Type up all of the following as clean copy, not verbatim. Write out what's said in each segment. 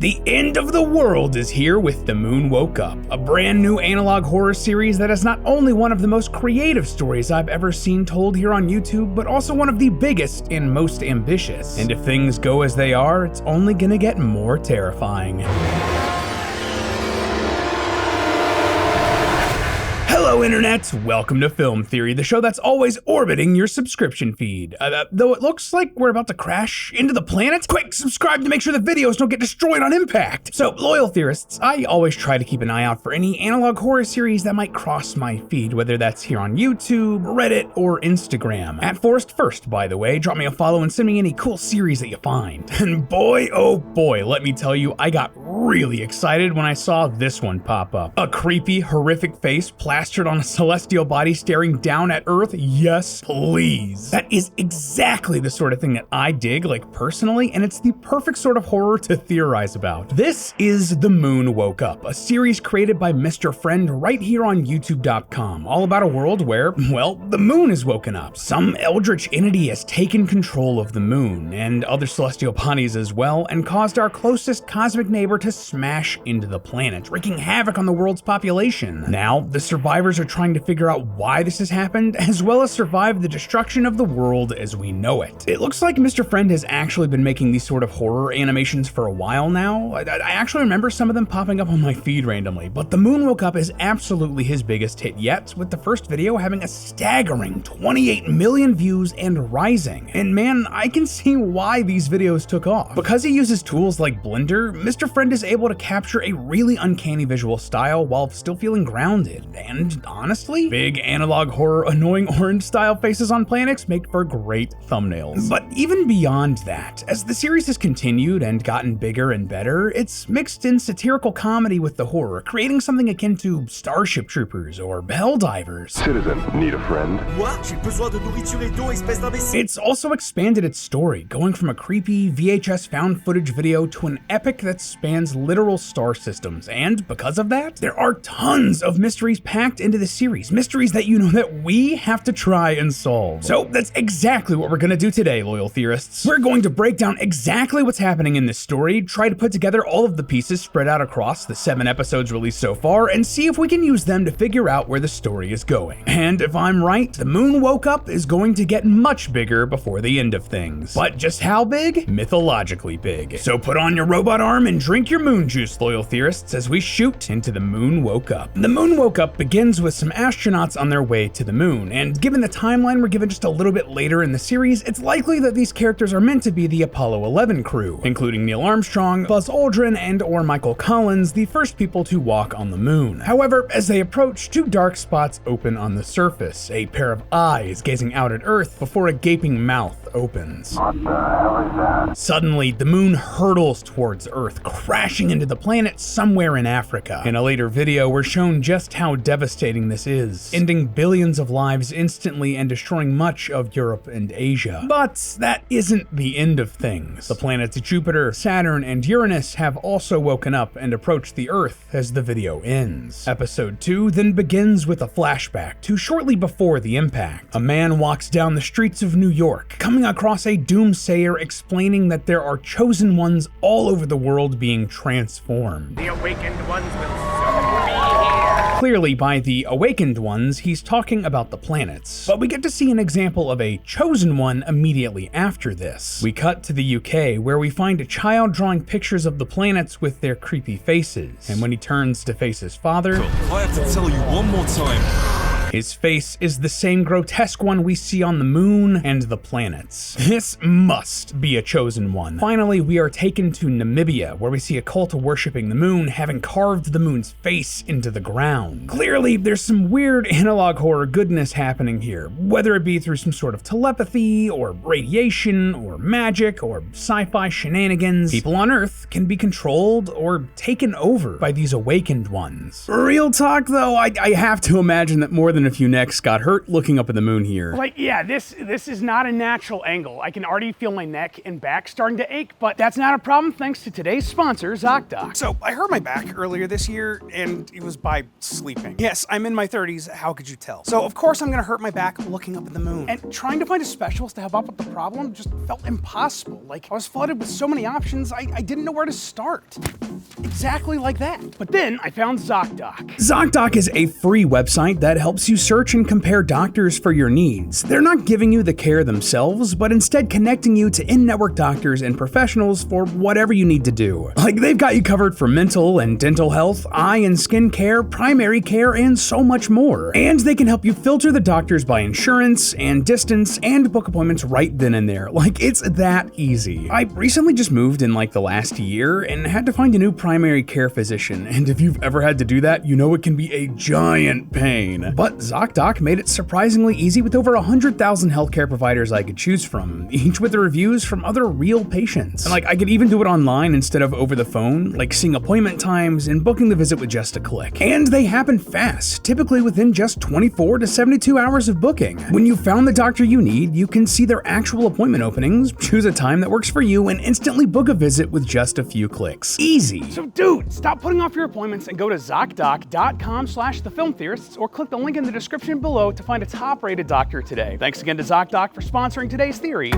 The end of the world is here with The Moon Woke Up, a brand new analog horror series that is not only one of the most creative stories I've ever seen told here on YouTube, but also one of the biggest and most ambitious. And if things go as they are, it's only gonna get more terrifying. Hello Internet, welcome to Film Theory, the show that's always orbiting your subscription feed. Though it looks like we're about to crash into the planet, quick, subscribe to make sure the videos don't get destroyed on impact. So, loyal theorists, I always try to keep an eye out for any analog horror series that might cross my feed, whether that's here on YouTube, Reddit, or Instagram. At Forrest First, by the way, drop me a follow and send me any cool series that you find. And boy, oh boy, let me tell you, I got really excited when I saw this one pop up. A creepy, horrific face plastered on a celestial body staring down at Earth? Yes, please. That is exactly the sort of thing that I dig, like personally, and it's the perfect sort of horror to theorize about. This is The Moon Woke Up, a series created by Mr. Friend right here on YouTube.com, all about a world where, well, the moon has woken up. Some eldritch entity has taken control of the moon, and other celestial bodies as well, and caused our closest cosmic neighbor to smash into the planet, wreaking havoc on the world's population. Now, the survivors are trying to figure out why this has happened, as well as survive the destruction of the world as we know it. It looks like Mr. Friend has actually been making these sort of horror animations for a while now. I actually remember some of them popping up on my feed randomly, but The Moon Woke Up is absolutely his biggest hit yet, with the first video having a staggering 28 million views and rising. And man, I can see why these videos took off. Because he uses tools like Blender, Mr. Friend is able to capture a really uncanny visual style while still feeling grounded. And honestly, big analog horror annoying orange style faces on planets make for great thumbnails. But even beyond that, as the series has continued and gotten bigger and better, it's mixed in satirical comedy with the horror, creating something akin to Starship Troopers or Helldivers. Citizen, need a friend? What? J'ai besoin de nourriture et d'eau, espèce d'imbécile. It's also expanded its story, going from a creepy VHS found footage video to an epic that spans literal star systems, and because of that, there are tons of mysteries packed into the series, mysteries that you know that we have to try and solve. So that's exactly what we're gonna do today, loyal theorists. We're going to break down exactly what's happening in this story, try to put together all of the pieces spread out across the 7 episodes released so far, and see if we can use them to figure out where the story is going. And if I'm right, The Moon Woke Up is going to get much bigger before the end of things. But just how big? Mythologically big. So put on your robot arm and drink your moon juice, loyal theorists, as we shoot into The Moon Woke Up. The Moon Woke Up begins with some astronauts on their way to the moon, and given the timeline we're given just a little bit later in the series, it's likely that these characters are meant to be the Apollo 11 crew, including Neil Armstrong, Buzz Aldrin, and or Michael Collins, the first people to walk on the moon. However, as they approach, 2 dark spots open on the surface, a pair of eyes gazing out at Earth before a gaping mouth opens. What the hell is that? Suddenly, the moon hurtles towards Earth, crashing into the planet somewhere in Africa. In a later video, we're shown just how devastating this is, ending billions of lives instantly and destroying much of Europe and Asia. But that isn't the end of things. The planets Jupiter, Saturn, and Uranus have also woken up and approached the Earth as the video ends. Episode 2 then begins with a flashback to shortly before the impact. A man walks down the streets of New York, coming across a doomsayer explaining that there are chosen ones all over the world being transformed. The awakened ones will soon be here. Clearly, by the awakened ones, he's talking about the planets. But we get to see an example of a chosen one immediately after this. We cut to the UK, where we find a child drawing pictures of the planets with their creepy faces. And when he turns to face his father, I have to tell you one more time. his face is the same grotesque one we see on the moon and the planets. This must be a chosen one. Finally, we are taken to Namibia, where we see a cult worshipping the moon, having carved the moon's face into the ground. Clearly, there's some weird analog horror goodness happening here, whether it be through some sort of telepathy, or radiation, or magic, or sci-fi shenanigans. People on Earth can be controlled or taken over by these awakened ones. Real talk though, I have to imagine that more than than a few necks got hurt looking up at the moon here. Like, yeah, this is not a natural angle. I can already feel my neck and back starting to ache, but that's not a problem thanks to today's sponsor, ZocDoc. So, I hurt my back earlier this year, and it was by sleeping. Yes, I'm in my 30s, how could you tell? So, of course I'm gonna hurt my back looking up at the moon. And trying to find a specialist to help out with the problem just felt impossible. Like, I was flooded with so many options, I didn't know where to start. Exactly like that. But then I found ZocDoc. ZocDoc is a free website that helps you search and compare doctors for your needs. They're not giving you the care themselves, but instead connecting you to in-network doctors and professionals for whatever you need to do. Like, they've got you covered for mental and dental health, eye and skin care, primary care, and so much more. And they can help you filter the doctors by insurance and distance and book appointments right then and there. Like, it's that easy. I recently just moved in like the last year and had to find a new primary care physician, and if you've ever had to do that, you know it can be a giant pain. But ZocDoc made it surprisingly easy with over 100,000 healthcare providers I could choose from, each with the reviews from other real patients. And like, I could even do it online instead of over the phone, like seeing appointment times and booking the visit with just a click. And they happen fast, typically within just 24 to 72 hours of booking. When you've found the doctor you need, you can see their actual appointment openings, choose a time that works for you, and instantly book a visit with just a few clicks. Easy. So dude, stop putting off your appointments and go to ZocDoc.com/thefilmtheorists or click the link in the description below to find a top-rated doctor today. Thanks again to ZocDoc for sponsoring today's theory.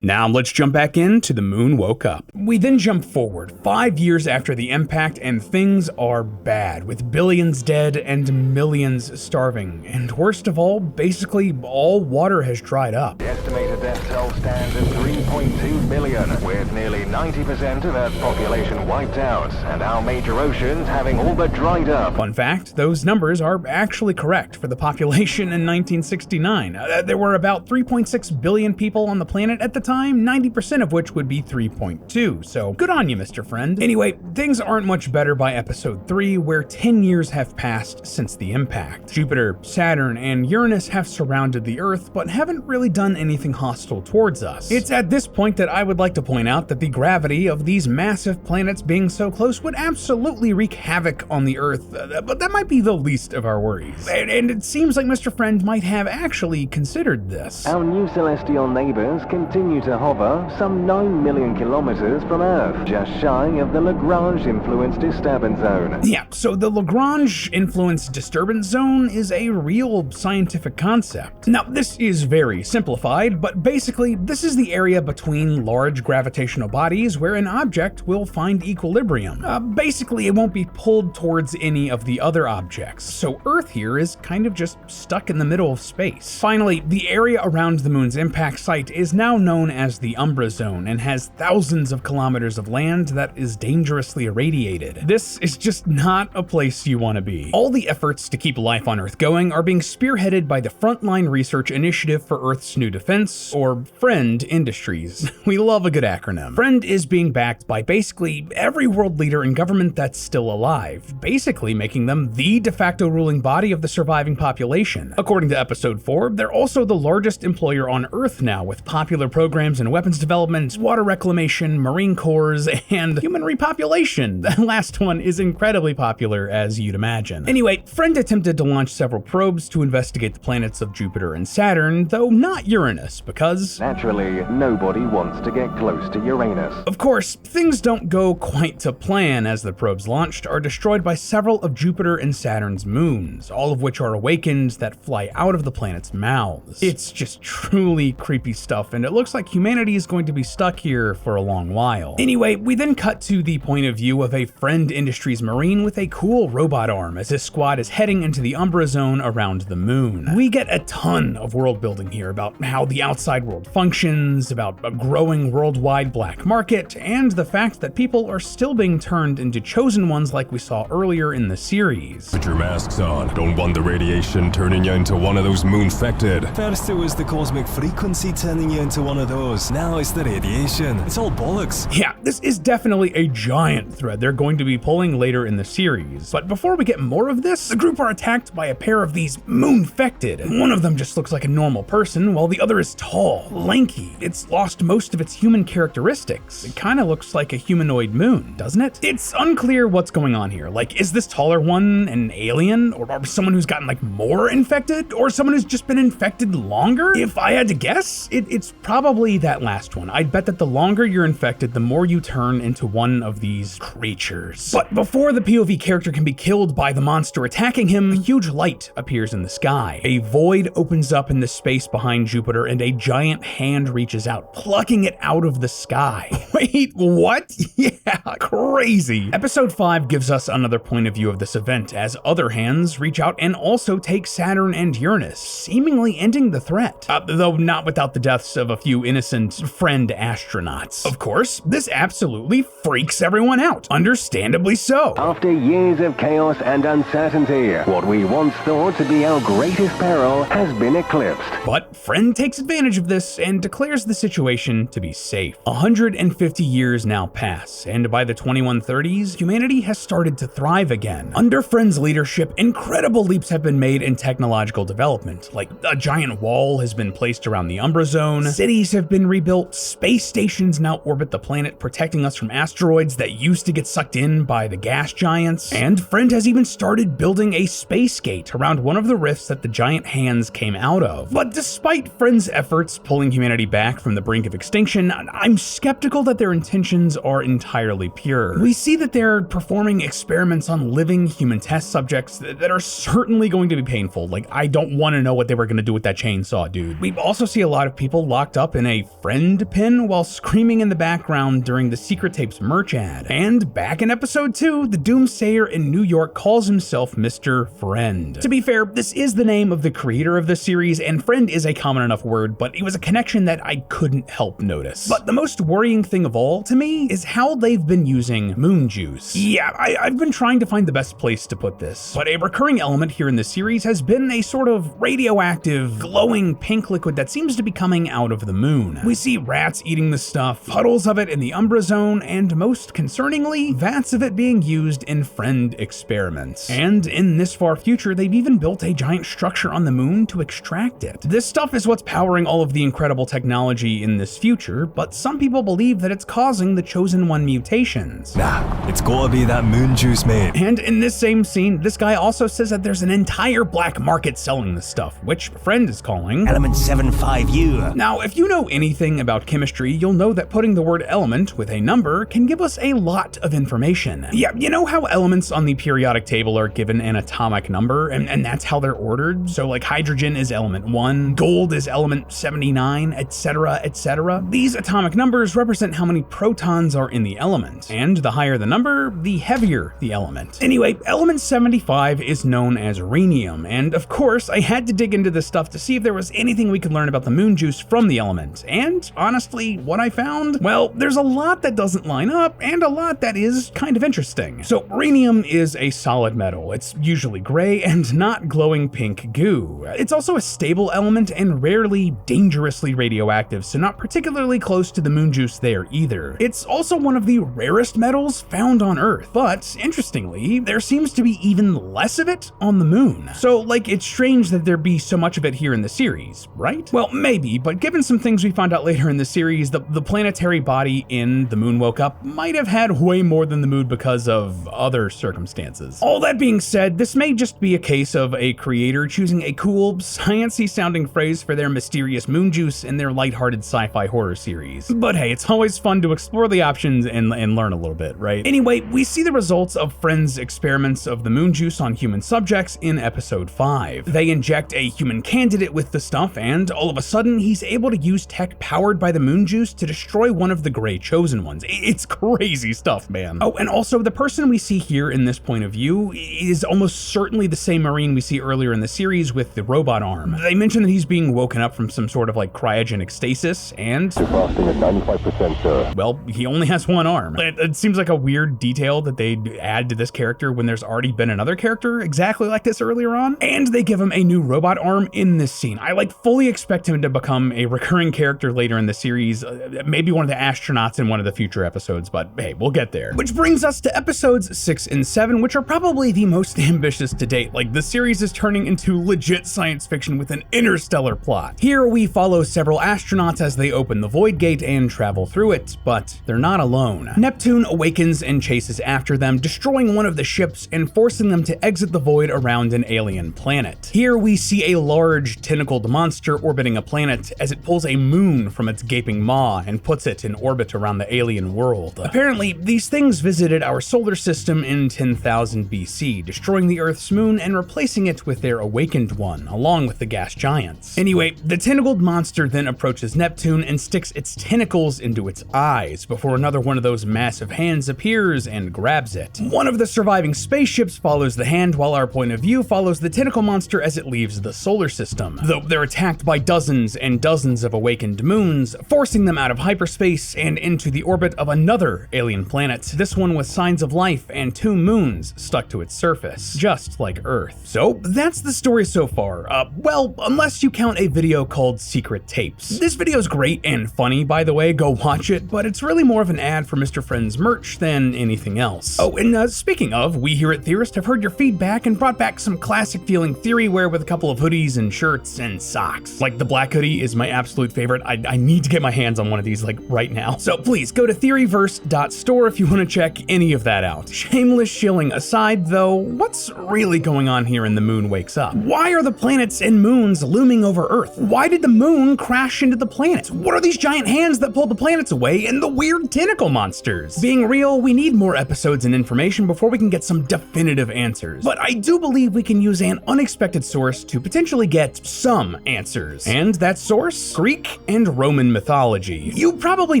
Now let's jump back into The Moon Woke Up. We then jump forward 5 years after the impact, and things are bad, with billions dead and millions starving. And worst of all, basically all water has dried up. The estimated death toll stands at 3.2 billion, with nearly 90% of Earth's population wiped out, and our major oceans having all but dried up. Fun fact, those numbers are actually correct for the population in 1969. There were about 3.6 billion people on the planet at the time, 90% of which would be 3.2, so good on you, Mr. Friend. Anyway, things aren't much better by episode 3, where 10 years have passed since the impact. Jupiter, Saturn, and Uranus have surrounded the Earth, but haven't really done anything hostile towards us. It's at this point that I would like to point out that the gravity of these massive planets being so close would absolutely wreak havoc on the Earth, but that might be the least of our worries. And it seems like Mr. Friend might have actually considered this. Our new celestial neighbors continue to hover some 9 million kilometers from Earth, just shy of the Lagrange-influenced disturbance zone. Yeah, so the Lagrange-influenced disturbance zone is a real scientific concept. Now, this is very simplified, but basically, this is the area between large gravitational bodies where an object will find equilibrium. Basically, it won't be pulled towards any of the other objects, so Earth here is kind of just stuck in the middle of space. Finally, the area around the moon's impact site is now known as the Umbra Zone and has thousands of kilometers of land that is dangerously irradiated. This is just not a place you want to be. All the efforts to keep life on Earth going are being spearheaded by the Frontline Research Initiative for Earth's New Defense, or FRIEND Industries. We love a good acronym. FRIEND is being backed by basically every world leader and government that's still alive, basically making them the de facto ruling body of the surviving population. According to episode 4, they're also the largest employer on Earth now, with popular programs in weapons development, water reclamation, marine corps, and human repopulation. The last one is incredibly popular, as you'd imagine. Anyway, FRIEND attempted to launch several probes to investigate the planets of Jupiter and Saturn, though not Uranus, because naturally, nobody wants to get close to Uranus. Of course, things don't go quite to plan, as the probes launched are destroyed by several of Jupiter and Saturn's moons, all of which are awakened that fly out of the planet's mouths. It's just truly creepy stuff, and it looks like humanity is going to be stuck here for a long while. Anyway, we then cut to the point of view of a FRIEND Industries Marine with a cool robot arm as his squad is heading into the Umbra Zone around the moon. We get a ton of world building here about how the outside world functions, about a growing worldwide black market, and the fact that people are still being turned into chosen ones like we saw earlier in the series. Put your masks on. Don't want the radiation turning you into one of those moon-fected. First it was the cosmic frequency turning you into one of shadows. Now it's the radiation. It's all bollocks. Yeah, this is definitely a giant thread they're going to be pulling later in the series. But before we get more of this, the group are attacked by a pair of these moon-fected. One of them just looks like a normal person, while the other is tall, lanky. It's lost most of its human characteristics. It kind of looks like a humanoid moon, doesn't it? It's unclear what's going on here. Like, is this taller one an alien, or someone who's gotten like more infected, or someone who's just been infected longer? If I had to guess, it's probably that last one. I'd bet that the longer you're infected, the more you turn into one of these creatures. But before the POV character can be killed by the monster attacking him, a huge light appears in the sky. A void opens up in the space behind Jupiter, and a giant hand reaches out, plucking it out of the sky. Wait, what? Yeah, crazy. Episode 5 gives us another point of view of this event, as other hands reach out and also take Saturn and Uranus, seemingly ending the threat. Though not without the deaths of a few innocent friend astronauts. Of course, this absolutely freaks everyone out, understandably so. After years of chaos and uncertainty, what we once thought to be our greatest peril has been eclipsed. But Friend takes advantage of this and declares the situation to be safe. 150 years now pass, and by the 2130s, humanity has started to thrive again. Under Friend's leadership, incredible leaps have been made in technological development, like a giant wall has been placed around the Umbra Zone, cities have been rebuilt, space stations now orbit the planet, protecting us from asteroids that used to get sucked in by the gas giants, and Friend has even started building a space gate around one of the rifts that the giant hands came out of. But despite Friend's efforts pulling humanity back from the brink of extinction, I'm skeptical that their intentions are entirely pure. We see that they're performing experiments on living human test subjects that are certainly going to be painful. Like, I don't want to know what they were going to do with that chainsaw, dude. We also see a lot of people locked up in a Friend pen while screaming in the background during the Secret Tapes merch ad. And back in episode 2, the Doomsayer in New York calls himself Mr. Friend. To be fair, this is the name of the creator of the series, and Friend is a common enough word, but it was a connection that I couldn't help notice. But the most worrying thing of all to me is how they've been using moon juice. Yeah, I've been trying to find the best place to put this, but a recurring element here in the series has been a sort of radioactive, glowing pink liquid that seems to be coming out of the moon. We see rats eating the stuff, puddles of it in the Umbra Zone, and most concerningly, vats of it being used in Friend experiments. And in this far future, they've even built a giant structure on the moon to extract it. This stuff is what's powering all of the incredible technology in this future, but some people believe that it's causing the Chosen One mutations. Nah, it's gotta be that moon juice, mate. And in this same scene, this guy also says that there's an entire black market selling this stuff, which Friend is calling Element 75U. Now, if you know anything about chemistry, you'll know that putting the word element with a number can give us a lot of information. Yeah, you know how elements on the periodic table are given an atomic number, and that's how they're ordered? So like hydrogen is element 1, gold is element 79, etc., etc. These atomic numbers represent how many protons are in the element, and the higher the number, the heavier the element. Anyway, element 75 is known as rhenium, and of course, I had to dig into this stuff to see if there was anything we could learn about the moon juice from the element, and honestly, what I found? Well, there's a lot that doesn't line up, and a lot that is kind of interesting. So, rhenium is a solid metal. It's usually gray and not glowing pink goo. It's also a stable element and rarely dangerously radioactive, so not particularly close to the moon juice there either. It's also one of the rarest metals found on Earth, but interestingly, there seems to be even less of it on the moon. So, like, it's strange that there be so much of it here in the series, right? Well, maybe, but given some things we found out later in the series, the planetary body in The Moon Woke Up might have had way more than the moon because of other circumstances. All that being said, this may just be a case of a creator choosing a cool, sciencey sounding phrase for their mysterious moon juice in their lighthearted sci-fi horror series. But hey, it's always fun to explore the options and learn a little bit, right? Anyway, we see the results of Friend's experiments of the moon juice on human subjects in episode 5. They inject a human candidate with the stuff, and all of a sudden, he's able to use tech powered by the moon juice to destroy one of the Grey Chosen Ones. It's crazy stuff, man. Oh, and also, the person we see here in this point of view is almost certainly the same Marine we see earlier in the series with the robot arm. They mention that he's being woken up from some sort of like cryogenic stasis, and Defrosting at 95%, sir. well, he only has one arm. It seems like a weird detail that they'd add to this character when there's already been another character exactly like this earlier on, and they give him a new robot arm in this scene. I like fully expect him to become a recurring character character later in the series, maybe one of the astronauts in one of the future episodes, but hey, we'll get there. Which brings us to episodes 6 and 7, which are probably the most ambitious to date. Like, the series is turning into legit science fiction with an interstellar plot. Here we follow several astronauts as they open the Void Gate and travel through it, but they're not alone. Neptune awakens and chases after them, destroying one of the ships and forcing them to exit the void around an alien planet. Here we see a large tentacled monster orbiting a planet as it pulls a moon from its gaping maw and puts it in orbit around the alien world. Apparently, these things visited our solar system in 10,000 BC, destroying the Earth's moon and replacing it with their awakened one, along with the gas giants. Anyway, the tentacled monster then approaches Neptune and sticks its tentacles into its eyes before another one of those massive hands appears and grabs it. One of the surviving spaceships follows the hand, while our point of view follows the tentacle monster as it leaves the solar system, though they're attacked by dozens and dozens of awakened moons, forcing them out of hyperspace and into the orbit of another alien planet, this one with signs of life and 2 moons stuck to its surface, just like Earth. So that's the story so far. Well, unless you count a video called Secret Tapes. This video's great and funny, by the way, go watch it, but it's really more of an ad for Mr. Friend's merch than anything else. Oh, and speaking of, we here at Theorist have heard your feedback and brought back some classic feeling Theorywear with a couple of hoodies and shirts and socks. Like, the black hoodie is my absolute favorite. I need to get my hands on one of these, like, right now. So please go to theoryverse.store if you want to check any of that out. Shameless shilling aside, though, what's really going on here in The Moon Wakes Up? Why are the planets and moons looming over Earth? Why did the moon crash into the planets? What are these giant hands that pulled the planets away and the weird tentacle monsters? Being real, we need more episodes and information before we can get some definitive answers. But I do believe we can use an unexpected source to potentially get some answers. And that source? Greek and Roman mythology. You probably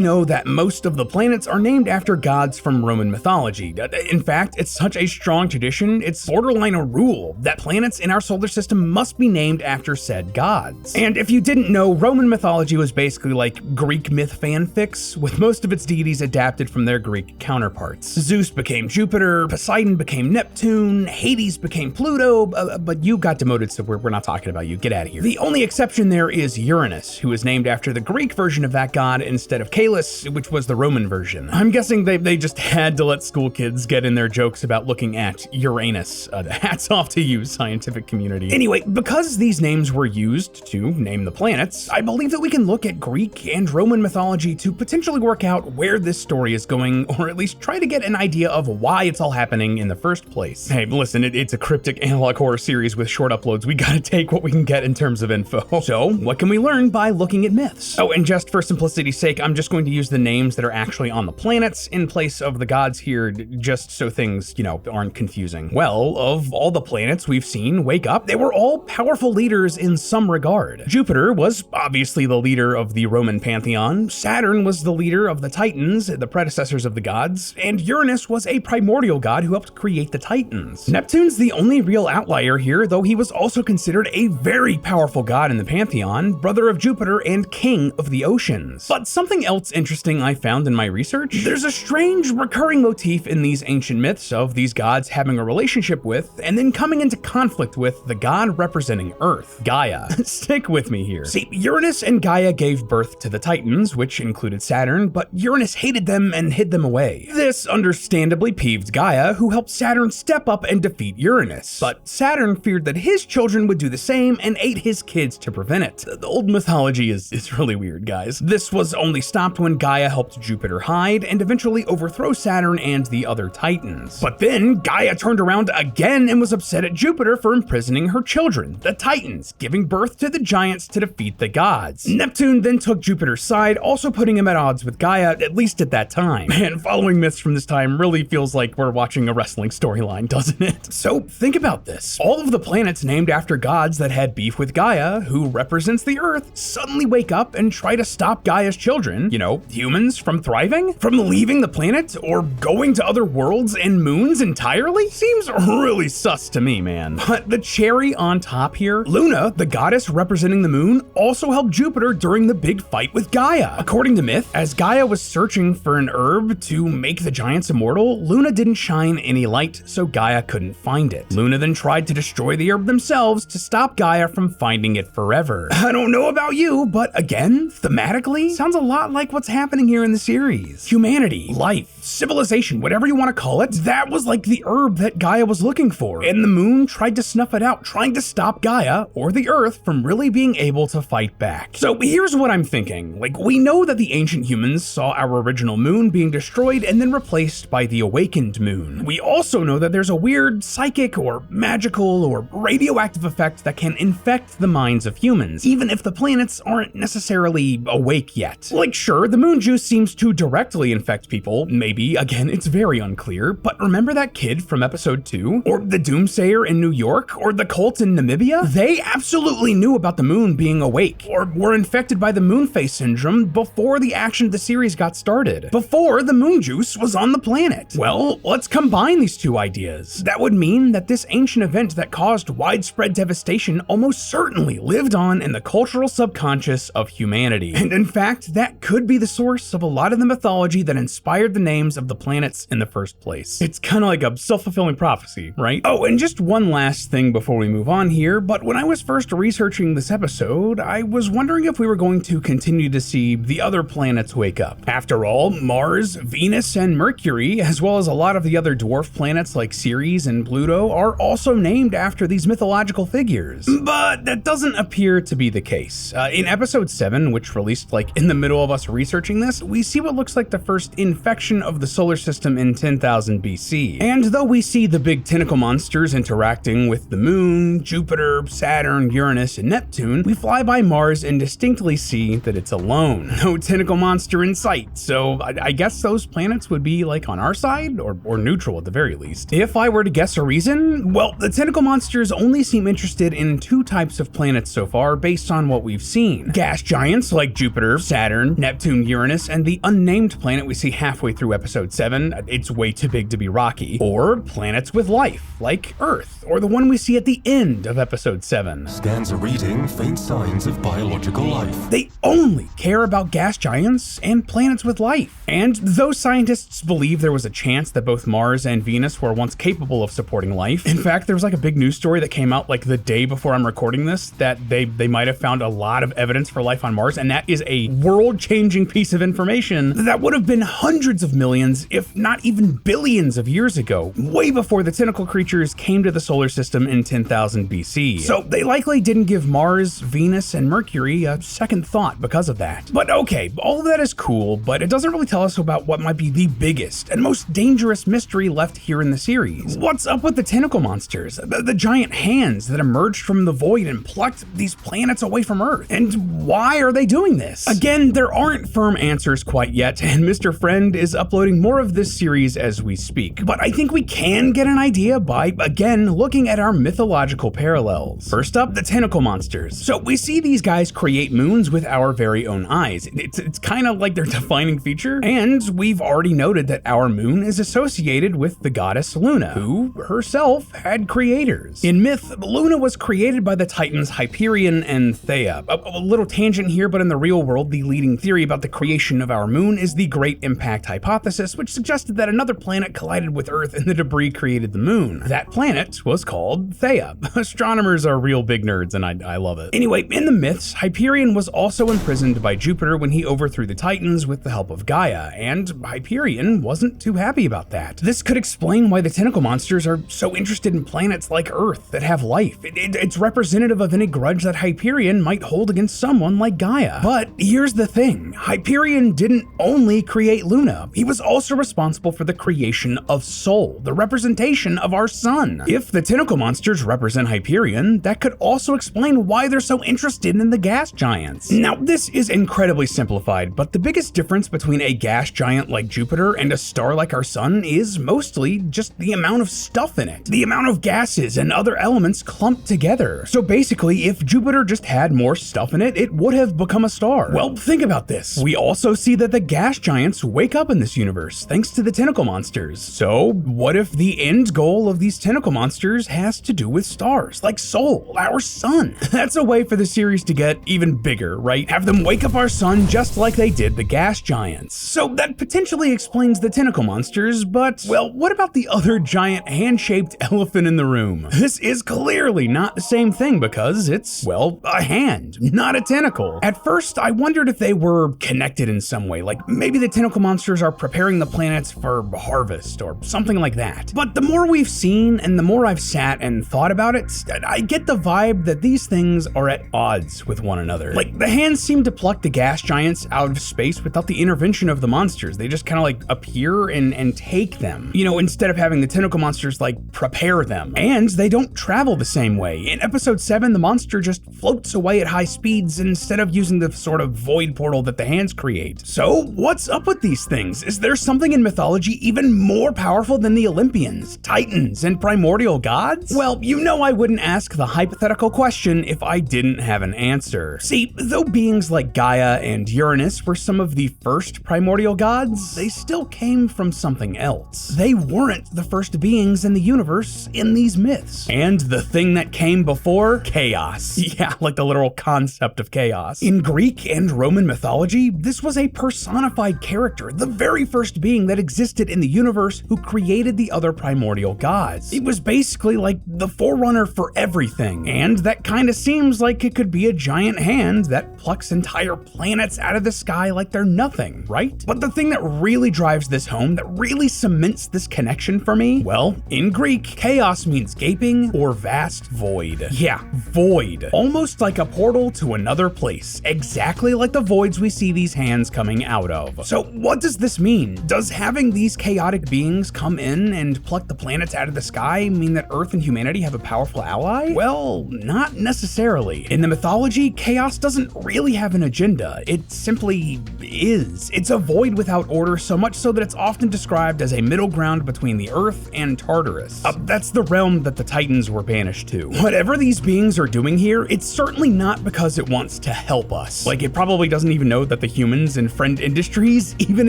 know that most of the planets are named after gods from Roman mythology. In fact, it's such a strong tradition, it's borderline a rule that planets in our solar system must be named after said gods. And if you didn't know, Roman mythology was basically like Greek myth fanfics, with most of its deities adapted from their Greek counterparts. Zeus became Jupiter, Poseidon became Neptune, Hades became Pluto, but you got demoted, so we're not talking about you. Get out of here. The only exception there is Uranus, who is named after the Greek version of that god instead of Caelus, which was the Roman version. I'm guessing they just had to let school kids get in their jokes about looking at Uranus. Hats off to you, scientific community. Anyway, because these names were used to name the planets, I believe that we can look at Greek and Roman mythology to potentially work out where this story is going, or at least try to get an idea of why it's all happening in the first place. Hey, listen, it's a cryptic analog horror series with short uploads. We gotta take what we can get in terms of info. So, what can we learn by looking at myths? Oh, and just for simplicity's sake, I'm just going to use the names that are actually on the planets in place of the gods here, just so things, aren't confusing. Well, of all the planets we've seen wake up, they were all powerful leaders in some regard. Jupiter was obviously the leader of the Roman pantheon, Saturn was the leader of the Titans, the predecessors of the gods, and Uranus was a primordial god who helped create the Titans. Neptune's the only real outlier here, though he was also considered a very powerful god in the pantheon, brother of Jupiter and king of the oceans. But something else interesting I found in my research, there's a strange recurring motif in these ancient myths of these gods having a relationship with, and then coming into conflict with, the god representing Earth, Gaia. Stick with me here. See, Uranus and Gaia gave birth to the Titans, which included Saturn, but Uranus hated them and hid them away. This understandably peeved Gaia, who helped Saturn step up and defeat Uranus. But Saturn feared that his children would do the same and ate his kids to prevent it. The old mythology is really weird, guys. This was only stopped when Gaia helped Jupiter hide and eventually overthrow Saturn and the other Titans. But then Gaia turned around again and was upset at Jupiter for imprisoning her children, the Titans, giving birth to the giants to defeat the gods. Neptune then took Jupiter's side, also putting him at odds with Gaia, at least at that time. And following myths from this time really feels like we're watching a wrestling storyline, doesn't it? So think about this. All of the planets named after gods that had beef with Gaia, who represents the Earth, suddenly wake up and try to stop Gaia's children, humans, from thriving? From leaving the planet? Or going to other worlds and moons entirely? Seems really sus to me, man. But the cherry on top here, Luna, the goddess representing the moon, also helped Jupiter during the big fight with Gaia. According to myth, as Gaia was searching for an herb to make the giants immortal, Luna didn't shine any light, so Gaia couldn't find it. Luna then tried to destroy the herb themselves to stop Gaia from finding it forever. I don't know about you, but But again, thematically, sounds a lot like what's happening here in the series. Humanity, life, civilization, whatever you want to call it, that was like the herb that Gaia was looking for. And the moon tried to snuff it out, trying to stop Gaia, or the Earth, from really being able to fight back. So here's what I'm thinking. Like, we know that the ancient humans saw our original moon being destroyed and then replaced by the awakened moon. We also know that there's a weird psychic or magical or radioactive effect that can infect the minds of humans, even if the planets aren't necessarily awake yet. Like, sure, the moon juice seems to directly infect people, maybe, again, it's very unclear, but remember that kid from episode 2? Or the doomsayer in New York? Or the cult in Namibia? They absolutely knew about the moon being awake, or were infected by the moon phase syndrome before the action of the series got started, before the moon juice was on the planet. Well, let's combine these two ideas. That would mean that this ancient event that caused widespread devastation almost certainly lived on in the cultural subconscious of humanity. And in fact, that could be the source of a lot of the mythology that inspired the names of the planets in the first place. It's kind of like a self-fulfilling prophecy, right? Oh, and just one last thing before we move on here, but when I was first researching this episode, I was wondering if we were going to continue to see the other planets wake up. After all, Mars, Venus, and Mercury, as well as a lot of the other dwarf planets like Ceres and Pluto, are also named after these mythological figures. But that doesn't appear to be the case. In episode 7, which released like in the middle of us researching this, we see what looks like the first infection of the solar system in 10,000 BC. And though we see the big tentacle monsters interacting with the moon, Jupiter, Saturn, Uranus, and Neptune, we fly by Mars and distinctly see that it's alone. No tentacle monster in sight, so I guess those planets would be like on our side, or neutral at the very least. If I were to guess a reason, well, the tentacle monsters only seem interested in two types of planets so far based on what we've seen. Gas giants like Jupiter, Saturn, Neptune, Uranus, and the unnamed planet we see halfway through episode 7, it's way too big to be rocky. Or planets with life, like Earth, or the one we see at the end of episode 7. Scans are reading faint signs of biological life. They only care about gas giants and planets with life. And those scientists believe there was a chance that both Mars and Venus were once capable of supporting life. In fact, there was like a big news story that came out like the day before I'm recording this that they might have found a lot of evidence for life on Mars, and that is a world-changing piece of information that would have been hundreds of millions, if not even billions of years ago, way before the tentacle creatures came to the solar system in 10,000 BC. So they likely didn't give Mars, Venus, and Mercury a second thought because of that. But okay, all of that is cool, but it doesn't really tell us about what might be the biggest and most dangerous mystery left here in the series. What's up with the tentacle monsters? The giant hands that emerged from the void and plucked these planets away from Earth? And why are they doing this? Again, there aren't firm answers quite yet, and Mr. Friend is uploading more of this series as we speak. But I think we can get an idea by, again, looking at our mythological parallels. First up, the tentacle monsters. So we see these guys create moons with our very own eyes. It's kind of like their defining feature, and we've already noted that our moon is associated with the goddess Luna, who herself had creators. In myth, Luna was created by the titans Hyperion and Theia. A little tangent here, but in the real world, the leading theory about the creation of our moon is the Great Impact Hypothesis, which suggested that another planet collided with Earth and the debris created the moon. That planet was called Theia. Astronomers are real big nerds, and I love it. Anyway, in the myths, Hyperion was also imprisoned by Jupiter when he overthrew the Titans with the help of Gaia, and Hyperion wasn't too happy about that. This could explain why the tentacle monsters are so interested in planets like Earth that have life. It's representative of any grudge that Hyperion might hold against someone like Gaia. But here's the thing, Hyperion didn't only create Luna, he was also responsible for the creation of Sol, the representation of our sun. If the tentacle monsters represent Hyperion, that could also explain why they're so interested in the gas giants. Now, this is incredibly simplified, but the biggest difference between a gas giant like Jupiter and a star like our sun is mostly just the amount of stuff in it, the amount of gases and other elements clumped together. So basically, if Jupiter just had more stuff in it, it would have become a star. Well, think about this. We also see that the gas giants wake up in this universe thanks to the tentacle monsters. So what if the end goal of these tentacle monsters has to do with stars, like Sol, our sun? That's a way for the series to get even bigger, right? Have them wake up our sun just like they did the gas giants. So that potentially explains the tentacle monsters, but, well, what about the other giant hand-shaped elephant in the room? This is clearly not the same thing because it's, well, a hand, not a tentacle. tentacle. At first, I wondered if they were connected in some way, like maybe the tentacle monsters are preparing the planets for harvest or something like that. But the more we've seen and the more I've sat and thought about it, I get the vibe that these things are at odds with one another. Like, the hands seem to pluck the gas giants out of space without the intervention of the monsters. They just kind of like appear and take them, you know, instead of having the tentacle monsters like prepare them. And they don't travel the same way. In episode 7, the monster just floats away at high speeds instead of using the sort of void portal that the hands create. So what's up with these things? Is there something in mythology even more powerful than the Olympians, Titans, and primordial gods? Well, you know I wouldn't ask the hypothetical question if I didn't have an answer. See, though beings like Gaia and Uranus were some of the first primordial gods, they still came from something else. They weren't the first beings in the universe in these myths. And the thing that came before? Chaos. Yeah, like the literal concept of chaos. In Greek and Roman mythology, this was a personified character, the very first being that existed in the universe who created the other primordial gods. It was basically like the forerunner for everything, and that kind of seems like it could be a giant hand that plucks entire planets out of the sky like they're nothing, right? But the thing that really drives this home, that really cements this connection for me, well, in Greek, chaos means gaping or vast void. Yeah, void. Almost like a portal to another place, exactly like the voids we see these hands coming out of. So what does this mean? Does having these chaotic beings come in and pluck the planets out of the sky mean that Earth and humanity have a powerful ally? Well, not necessarily. In the mythology, chaos doesn't really have an agenda. It simply is. It's a void without order, so much so that it's often described as a middle ground between the Earth and Tartarus. That's the realm that the Titans were banished to. Whatever these beings are doing here, it's certainly not because it wants to help us. Like, it probably doesn't even know that the humans and friend industries even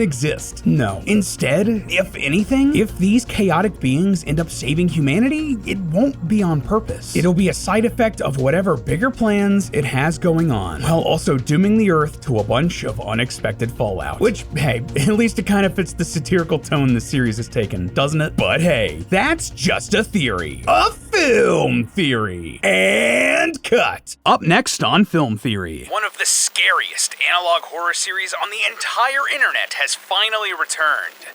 exist. No. Instead, if anything, if these chaotic beings end up saving humanity, it won't be on purpose. It'll be a side effect of whatever bigger plans it has going on, while also dooming the Earth to a bunch of unexpected fallout. Which, hey, at least it kind of fits the satirical tone the series has taken, doesn't it? But hey, that's just a theory. A film theory. And cut. Up next on Film Theory. One of the scariest analog horror series on the entire internet has finally returned.